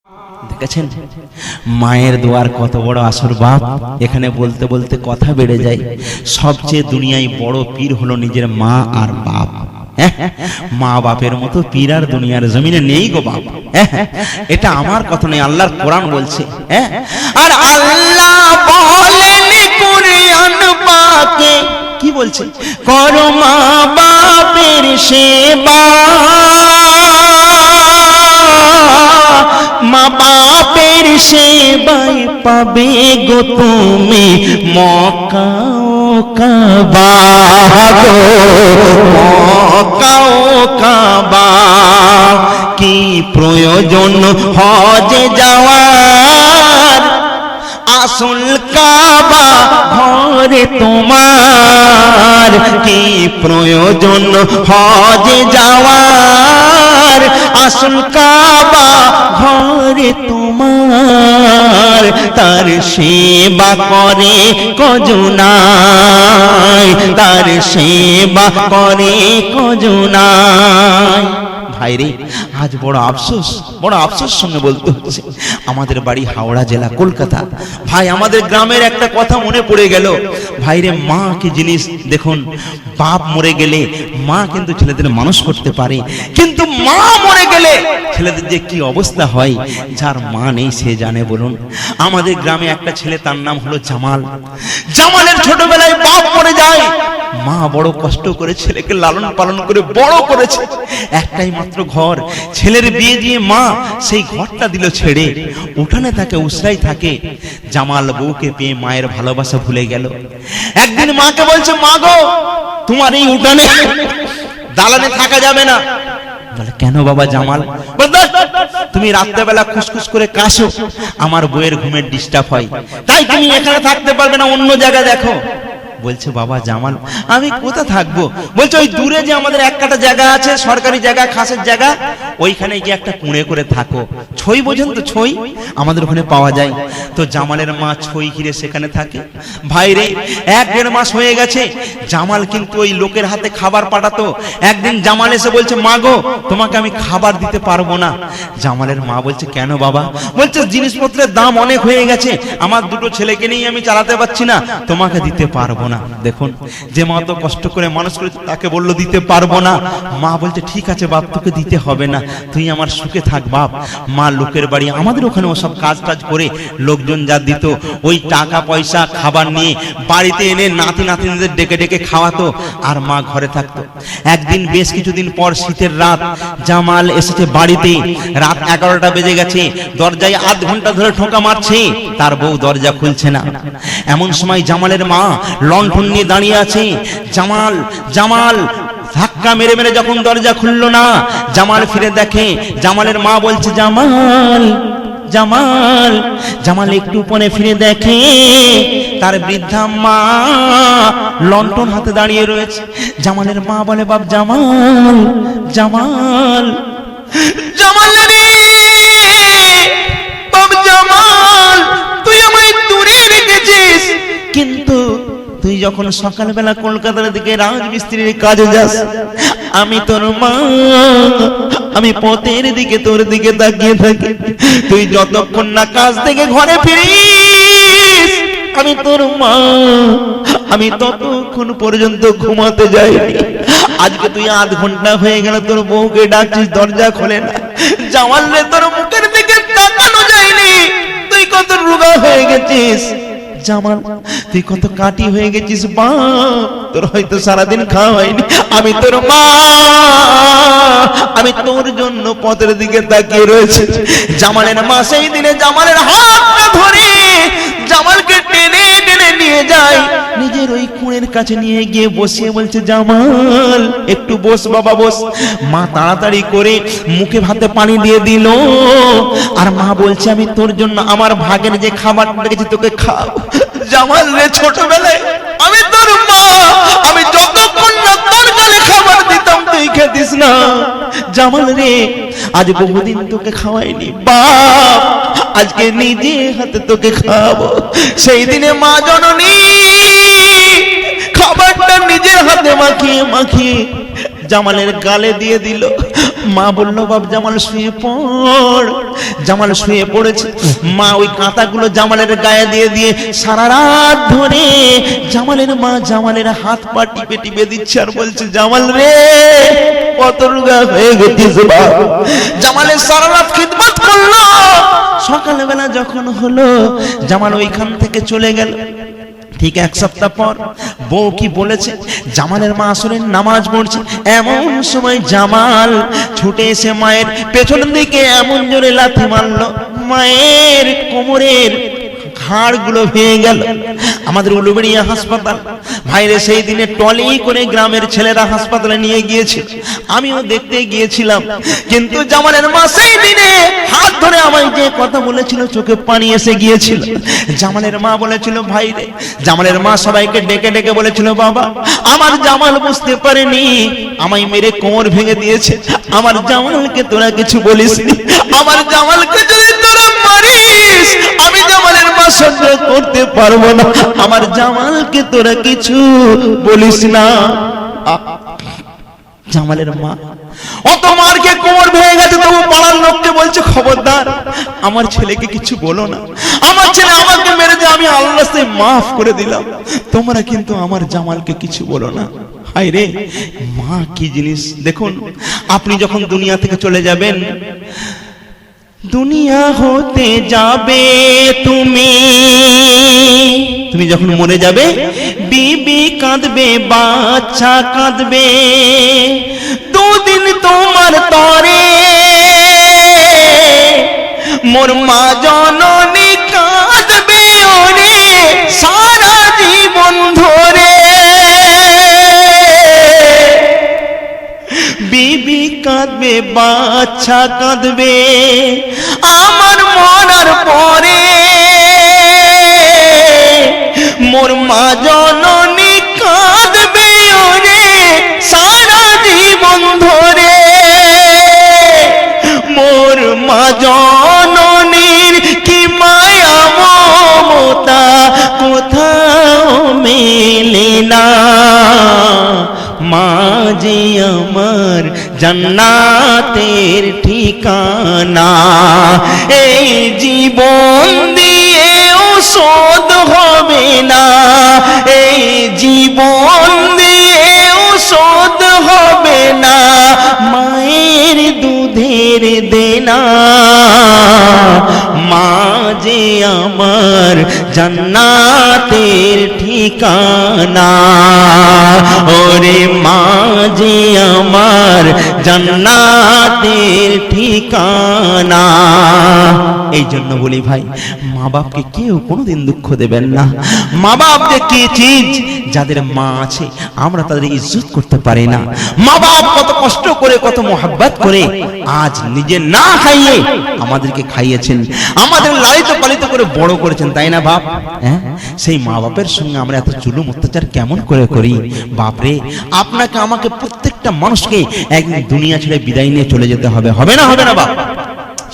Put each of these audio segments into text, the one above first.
দেখেছেন মায়ের দোয়ার কত বড় আসর বাপ। এখানে বলতে বলতে কথা বেড়ে যায়। সবচেয়ে দুনিয়ায় বড় পীর হলো নিজের মা আর বাপ। মা বাপের মতো পীর আর দুনিয়ার জমিনে নেই গো বাপ। এটা আমার কথা নয়, আল্লাহর কোরআন বলছে। আর আল্লাহ বলেন কুরআন পাকে, কি বলছে? করো মা বাপের সেবা, মা বাপের সেবায় পাবে গো তুমি মক্কা ও কাবা গো, মক্কা ও কাবা। কি প্রয়োজন হজে যাওয়ার, আসল কাবা ঘরে তোমার। কি প্রয়োজন হজে যাওয়ার, আসল কাবা ঘরে তোমার। তার সেবা করে কজনায়, তার সেবা করে কজনায়। ভাইরে আজ বড় আফসোস, বড় আফসোস সঙ্গে বলতে হচ্ছে, আমাদের বাড়ি হাওড়া জেলা কলকাতা। ভাই আমাদের গ্রামের একটা কথা মনে পড়ে গেল। ভাইরে মা কি জিনিস দেখুন, বাপ মরে গেলে মা কিন্তু ছেলেদের মানুষ করতে পারে, কিন্তু মা মরে গেলে ছেলেদের যে কি অবস্থা হয় যার মা নেই সে জানে। বলুন, আমাদের গ্রামে একটা ছেলে, তার নাম হলো জামাল। জামালের ছোটবেলায় বাপ মরে যায়, মা বড় কষ্ট করে ছেলেকে লালন পালন করে বড় করেছে। একটাই মাত্র ঘর, ছেলের বিয়ে দিয়ে মা সেই ঘরটা দিল ছেড়ে, উঠানে থাকে, উসরাই থাকে। জামাল বউকে পেয়ে মায়ের ভালোবাসা ভুলে গেল। একদিন মাকে বলছে, মা গো তোমার এই উঠানে দালানে থাকা যাবে না। বলে কেন বাবা? জামাল তুমি রাত্রেবেলা খুসখুস করে কাশো, আমার বউয়ের ঘুমের ডিস্টার্ব হয়, তাই তুমি এখানে থাকতে পারবে না, অন্য জায়গা দেখো। বলছে বাবা জামাল আমি কোথা থাকবো? বলছে ওই দূরে যে আমাদের এক কাটা জায়গা আছে, সরকারি জায়গা, খাসের জায়গা, ওইখানে গিয়ে একটা কুঁড়ে করে থাকো। ছই বোঝেন তো? ছই আমাদের ওখানে পাওয়া যায়। তো জামালের মা ছই ঘিরে সেখানে থাকে। ভাইরে 1-1.5 মাস হয়ে গেছে, জামাল কিন্তু ওই লোকের হাতে খাবার পাঠাতো। একদিন জামাল এসে বলছে, মা গো তোমাকে আমি খাবার দিতে পারবো না। জামালের মা বলছে কেন বাবা? বলছে জিনিসপত্রের দাম অনেক হয়ে গেছে, আমার দুটো ছেলেকে নিয়ে আমি চালাতে পারছি না, তোমাকে দিতে পারবো না। দেখুন যে মা তো কষ্ট করে মানুষ করেছে তাকে বললো দিতে পারবো না। মা বলছে ঠিক আছে বাপ, তোকে দিতে হবে না, তুই আমার সুখে থাক বাপ। মা লোকের বাড়ি, আমাদের ওখানে ওসব কাজ টাজ করে লোকজন যা দিত ওই টাকা পয়সা খাবার নিয়ে বাড়িতে এনে নাতি নাতিদের ডেকে ডেকে খাওয়াতো, আর মা ঘরে থাকতো। একদিন বেশ কিছুদিন পর শীতের রাত, জামাল এসেছে বাড়িতে, রাত 11টা বেজে গেছে, দরজায় আধ ঘন্টা ধরে ঠোকা মারছে, তার বউ দরজা খুলছে না। এমন সময় জামালের মা লণ্ঠন নিয়ে দাঁড়িয়ে আছে। জামাল জামাল ধাক্কা মেরে মেরে যখন দরজা খুললো না, জামাল ফিরে দেখে জামালের মা বলছে জামাল জামাল। জামাল একটু পরে ফিরে দেখে তার বৃদ্ধা মা লণ্ঠন হাতে দাঁড়িয়ে রয়েছে। জামালের মা বলে বাপ জামাল জামাল জামাল রে বাপ জামাল, তুই আমায় দূরে রেখেছিস, কিন্তু তুই যখন সকালবেলা কলকাতার দিকে রাজমিস্ত্রির কাজে যাস, আমি তোর মা, আমি পথের দিকে তোর দিকে তাকিয়ে থাকি। তুই যতক্ষণ না কাজ থেকে ঘরে ফিরিস, আমি তোর মা, আমি ততক্ষণ পর্যন্ত ঘুমাতে যাইনি। আজকে তুই আধ ঘন্টা হয়ে গেল তোর বউকে ডাকছিস, দরজা খোলে না। জামাল রে তোর মুখের দিকে তাকানো যায়নি, তুই কত রোগা হয়ে গেছিস। জামাল তুই কত কাটি হয়ে গেছিস বাপ, তোর হয়তো সারাদিন খাওয়া হয়নি। আমি তোর মা, আমি তোর জন্য পথের দিকে তাকিয়ে রয়েছে। জামালের মা সেই দিনে জামালের হাতটা ধরে জামালকে টেনে টেনে নিয়ে যায়, নিজের ওই কুঁড়ের কাছে নিয়ে গিয়ে বসিয়ে বলছে জামাল একটু বস বাবা বস। মা তাড়াতাড়ি করে মুখে ভাতে পানি দিয়ে দিল, আর মা বলছে আমি তোর জন্য আমার ভাগের যে খাবারটা রেখেছি তোকে খাও। জামাল রে ছোটবেলায় আমি তোর মা, আমি যতক্ষণ না তোর গালে খাবার দিতাম তুই খেতিস না। জামাল রে আজ বহুদিন তোকে খাওয়াইনি বাপ, আজকে নিজে হাতে তোকে খাওয়াবো। সেই দিনে মা জননী খাবারটা নিজের হাতে মাখিয়ে মাখিয়ে জামালের গালে দিয়ে দিল। মা বলল বাপ জামাল শুয়ে পড়। জামাল শুয়ে পড়েছে। মা ওই কাঁথাগুলো জামালের গায়ে দিয়ে দিয়ে সারা রাত ধরে জামালের মা জামালের হাত পা টিপে টিপে দিচ্ছে আর বলছে জামাল রে কত রোগা হয়ে গেছিস বাপ। জামালের সারা রাত খিদমত করলো। সকালবেলা যখন হলো জামাল ওইখান থেকে চলে গেল। ঠিক এক সপ্তাহ পর বউ কি বলেছে, জামালের মা আসরের নামাজ পড়ছে, এমন সময় জামাল ছুটে এসে মায়ের পেছন দিকে এমন জোরে লাথি মারলো, মায়ের কোমরের হাড়গুলো ভেঙে গেল। আমাদের উলুবেড়িয়া হাসপাতাল ভাইরে সেই দিনে টলি করে গ্রামের ছেলেরা হাসপাতালে নিয়ে গিয়েছিল, আমিও দেখতে গিয়েছিলাম। কিন্তু জামালের মা সেই দিনে হাত ধরে আমায় যে কথা বলেছিল চোখে পানি এসে গিয়েছিল। জামালের মা বলেছিল ভাইরে, জামালের মা সবাইকে ডেকে ডেকে বলেছিল বাবা আমার জামাল বুঝতে পারেনি আমায় মেরে কোমর ভেঙে দিয়েছে, আমার জামালকে তোরা কিছু বলিসনি, আমার জামালকে যদি তোরা মারিস আমি জামালের মা সহ্য করতে পারবো না, আমার জামালকে তোরা কিছু বলিস না। জামালের মা অত মারকে কোমর ভেঙে গেছে তবু পাড়ার লোককে বলছে খবরদার আমার ছেলেকে কিছু বলো না, আমার ছেলে আমাকে মেরে যে আমি আল্লাহর কাছে মাফ করে দিলাম, তোমরা কিন্তু আমার জামালকে কিছু বলো না। হায় রে মা কি জিনিস। দেখুন আপনি যখন দুনিয়া থেকে চলে যাবেন, দুনিয়া হতে যাবে তুমি যখন মরে যাবে, বিবি কাঁদবে বাচ্চা কাঁদবে, দুদিন তোমার তরে মোর মা জননী কাঁদবে ওরে সারা জীবন ধরে, বিবি কাঁদবে বাচ্চা কাঁদবে, আমার মরার পরে মোর মা জননী কাঁদবে ওরে সারা জীবন ধরে, মোর মা জননীর কি মায়া মমতা কোথাও মেলে না, মা যে আমার জান্নাতের ঠিকানা, এই জীবন দিয়েও শোধ হবে না, এই জীবন দিয়েও শোধ হবে না, মায়ের দুধের দেনা, মা যে আমার জান্নাতের ঠিকানা, ওরে মা যে আমার জান্নাতের ঠিকানা। এই জন্য বলি ভাই মা বাপকে কেউ কোনোদিন দুঃখ দেবেন না। মা বাপ যে কি চিজ, যাদের মা আছে আমরা তাদের ইজ্জত করতে পারি না। মা বাপ কত কষ্ট করে কত মোহাব্বত করে আজ নিজে না খাইয়ে আমাদেরকে খাইয়েছেন, আমাদের লালিত পালিত করে বড় করেছেন, তাই না বাপ? হ্যাঁ, সেই মা বাপের সঙ্গে আমরা এত জুলুম অত্যাচার কেমন করে করি? বাপরে আপনাকে আমাকে প্রত্যেকটা মানুষকে একদিন দুনিয়া ছেড়ে বিদায় নিয়ে চলে যেতে হবে, হবে না? হবে না বাপ?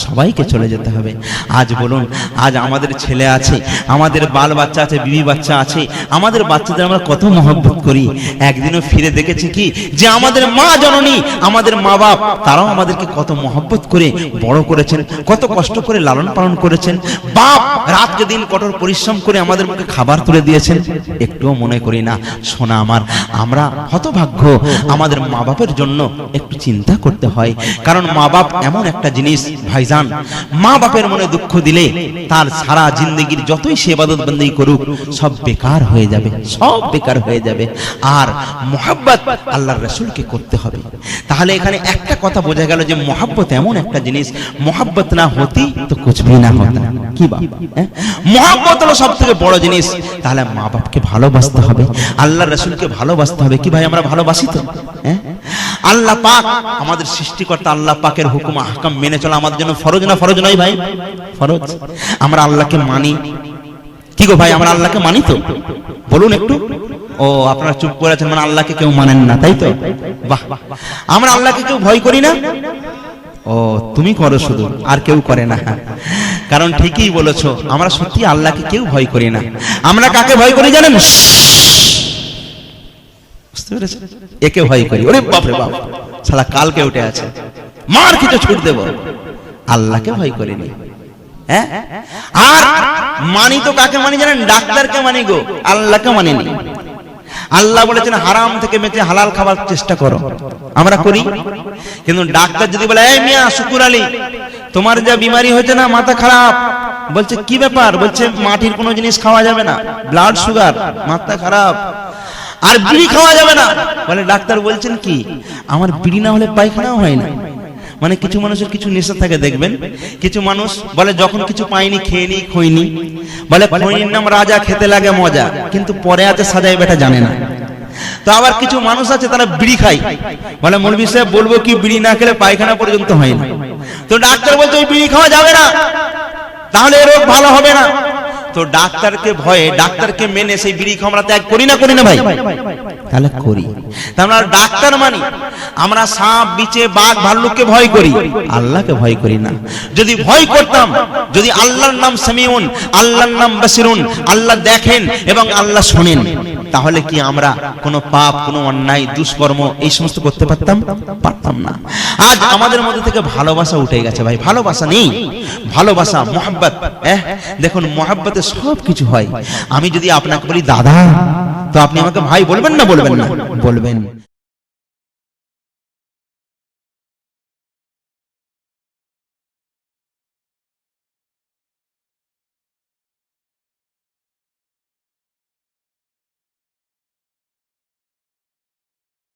সবাইকে চলে যেতে হবে। আজ বলুন, আজ আমাদের ছেলে আছে, আমাদের বাল বাচ্চা আছে, বিবি বাচ্চা আছে, আমাদের বাচ্চাদের আমরা কত মহব্বত করি। একদিনও ফিরে দেখেছি কি যে আমাদের মা জননী, আমাদের মা বাপ, তারাও আমাদেরকে কত মহব্বত করে বড় করেছেন, কত কষ্ট করে লালন পালন করেছেন। বাপ রাত দিন কঠোর পরিশ্রম করে আমাদের মুখে খাবার তুলে দিয়েছেন, একটুও মনে করি না। শোনা আমার, আমরা হতভাগ্য। আমাদের মা বাপের জন্য একটু চিন্তা করতে হয়, কারণ মা বাপ এমন একটা জিনিস ভাইজান, মা বাপের মনে দুঃখ দিলে তার সারা জিন্দগির যতই সে ইবাদত বন্দেগি করুক সব বেকার হয়ে যাবে, সব বেকার হয়ে যাবে। আর মোহাব্বত আল্লাহর রাসূলকে করতে হবে। তাহলে এখানে একটা কথা বোঝা গেল যে মোহাব্বত এমন একটা জিনিস, মোহাব্বত না হতি তো কুছ ভি না হতা। কি বাপ, মোহাব্বত হলো সবথেকে বড় জিনিস। তাহলে মা বাপকে ভালোবাসতে হবে, আল্লাহর রাসূলকে ভালোবাসতে হবে। কি ভাই আমরা ভালোবাসি তো? আল্লাহ পাক আমাদের সৃষ্টিকর্তা, আল্লাহ পাকের হুকুম আহকাম মেনে চলা আমাদের জন্য ফরজ না? ফরজ নয় ভাই? ফরজ। আমরা আল্লাহকে মানি কি গো ভাই? আমরা আল্লাহকে মানি তো? বলুন একটু। ও আপনারা চুপ করে আছেন, মানে আল্লাহকে কেউ মানেন না, তাই তো? বাহ। আমরা আল্লাহকে কেউ ভয় করি না? ও তুমি করো শুধু, আর কেউ করে না। কারণ ঠিকই বলেছো, আমরা সত্যি আল্লাহকে কেউ ভয় করি না। আমরা কাকে ভয় করি জানেন? বুঝতে পেরেছেন? একে ভয় করি, ওরে বাপরে বাপ শালা কালকে উঠে আছে, মার কিছু ছুট দেব। আল্লাহকে ভয় করিনি। হ্যাঁ, আর মানি তো কাকে মানি জানেন? ডাক্তারকে মানি গো, আল্লাহকে মানিনি। আল্লাহ বলেছেন হারাম থেকে বেঁচে হালাল খাবার চেষ্টা করো, আমরা করি। কিন্তু ডাক্তার যদি বলে এই মিয়া শুকুর আলী তোমার যা বিমারি হয়েছে না, মাথা খারাপ, বলছে কি ব্যাপার? বলছে মাটির কোনো জিনিস খাওয়া যাবে না, ব্লাড সুগার, মাথা খারাপ, আর বিড়ি খাওয়া যাবে না। বলে ডাক্তার বলছেন কি? আমার বিড়ি না হলে পায়খানাও হয় না। মানে কিছু মানুষের কিছু নেশা থাকে দেখবেন, কিছু মানুষ বলে যখন কিছু পাইনি খেয়ে নি খইনি, বলে খইনির নাম রাজা, খেতে লাগে মজা, কিন্তু পরে আছে সাজাই বেটা জানে না। তো আবার কিছু মানুষ আছে তারা বিড়ি খায়, বলে মৌলভী সাহেব বলবো কি বিড়ি না খেলে পায়খানা পর্যন্ত হয় না। তো ডাক্তার বলছে ওই বিড়ি খাওয়া যাবে না, তাহলে রোগ ভালো হবে না। তো ডাক্তারকে ভয়ে, ডাক্তারকে মেনে সেই বিড়ি খাওয়া আমরা ত্যাগ করি না, করি না ভাই? তাহলে করি। তা আমরা ডাক্তার মানি, আমরা সাপ বিচে বাঘ ভাল্লুককে ভয় করি, আল্লাহকে ভয় করি না। যদি ভয় করতাম, যদি আল্লাহর নাম সামিউন, আল্লাহর নাম বাসিরুন, আল্লাহ দেখেন এবং আল্লাহ শোনেন, তাহলে কি আমরা কোনো পাপ, কোনো অন্যায়, দুষ্কর্ম এই সমস্ত করতে পারতাম? পারতাম না। আজ আমাদের মধ্যে থেকে ভালোবাসা উঠে গেছে ভাই, ভালোবাসা নেই। ভালোবাসা, মোহাব্বত, দেখুন মোহাব্বতে সব কিছু হয়। আমি যদি আপনাকে বলি দাদা, তো আপনি আমাকে ভাই বলবেন না? বলবেন না? বলবেন।